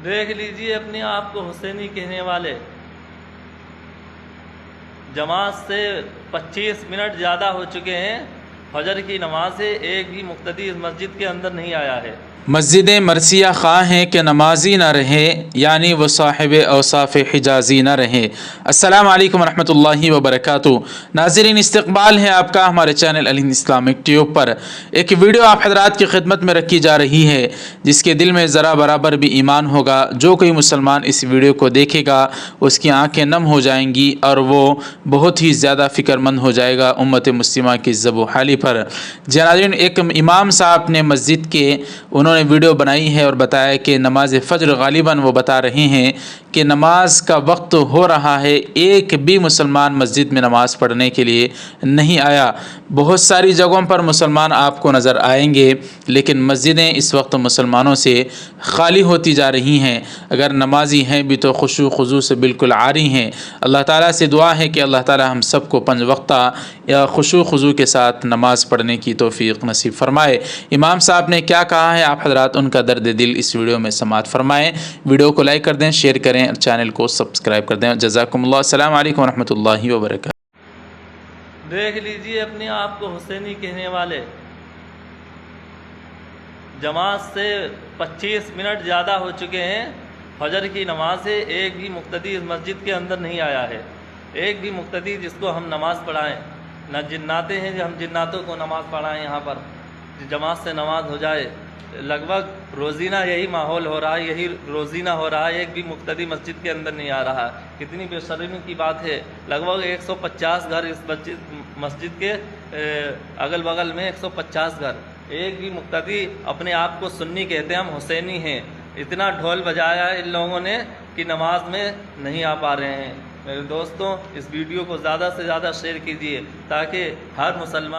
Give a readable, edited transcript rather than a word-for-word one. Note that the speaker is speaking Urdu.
دیکھ لیجئے اپنے آپ کو حسینی کہنے والے، جماعت سے 25 منٹ زیادہ ہو چکے ہیں، فجر کی نماز ہے، ایک بھی مقتدی اس مسجد کے اندر نہیں آیا ہے۔ مسجد مرثیہ خواہ ہیں کہ نمازی نہ رہے، یعنی وہ صاحب اوصاف حجازی نہ رہے۔ السلام علیکم ورحمۃ اللہ وبرکاتہ۔ ناظرین، استقبال ہے آپ کا ہمارے چینل الہند اسلامک ٹیوب پر۔ ایک ویڈیو آپ حضرات کی خدمت میں رکھی جا رہی ہے، جس کے دل میں ذرا برابر بھی ایمان ہوگا، جو کوئی مسلمان اس ویڈیو کو دیکھے گا اس کی آنکھیں نم ہو جائیں گی اور وہ بہت ہی زیادہ فکر مند ہو جائے گا امت مسلمہ کی ذب و حالی پر۔ ناظرین، ایک امام صاحب نے مسجد کے انہوں نے ویڈیو بنائی ہے اور بتایا کہ نماز فجر غالباً وہ بتا رہے ہیں کہ نماز کا وقت ہو رہا ہے، ایک بھی مسلمان مسجد میں نماز پڑھنے کے لیے نہیں آیا۔ بہت ساری جگہوں پر مسلمان آپ کو نظر آئیں گے، لیکن مسجدیں اس وقت مسلمانوں سے خالی ہوتی جا رہی ہیں۔ اگر نمازی ہیں بھی تو خشوع خضوع سے بالکل عاری ہیں۔ اللہ تعالیٰ سے دعا ہے کہ اللہ تعالیٰ ہم سب کو 5 وقتہ یا خشوع خضوع کے ساتھ نماز پڑھنے کی توفیق نصیب فرمائے۔ امام صاحب نے کیا کہا ہے، آپ حضرات ان کا درد دل اس ویڈیو میں سماعت فرمائیں۔ ویڈیو کو لائک کر دیں، شیئر کریں اور چینل کو سبسکرائب کر دیں۔ جزاکم اللہ۔ السلام علیکم ورحمۃ اللہ وبرکاتہ۔ دیکھ لیجئے اپنے آپ کو حسینی کہنے والے، جماعت سے 25 منٹ زیادہ ہو چکے ہیں، فجر کی نماز ہے، ایک بھی مقتدی اس مسجد کے اندر نہیں آیا ہے، ایک بھی مقتدی جس کو ہم نماز پڑھائیں۔ نہ جناتے ہیں جو ہم جناتوں کو نماز پڑھائیں، یہاں پر جماعت سے نماز ہو جائے۔ لگ بھگ روزینہ یہی ماحول ہو رہا ہے، یہی روزینہ ہو رہا ہے، ایک بھی مقتدی مسجد کے اندر نہیں آ رہا۔ کتنی بے شرمی کی بات ہے، لگ بھگ 150 گھر اس مسجد کے اگل بغل میں 150 گھر، ایک بھی مقتدی اپنے آپ کو سنی کہتے ہیں، ہم حسینی ہیں، اتنا ڈھول بجایا ہے ان لوگوں نے کہ نماز میں نہیں آ پا رہے ہیں۔ میرے دوستوں، اس ویڈیو کو زیادہ سے زیادہ شیئر کیجیے تاکہ ہر مسلمان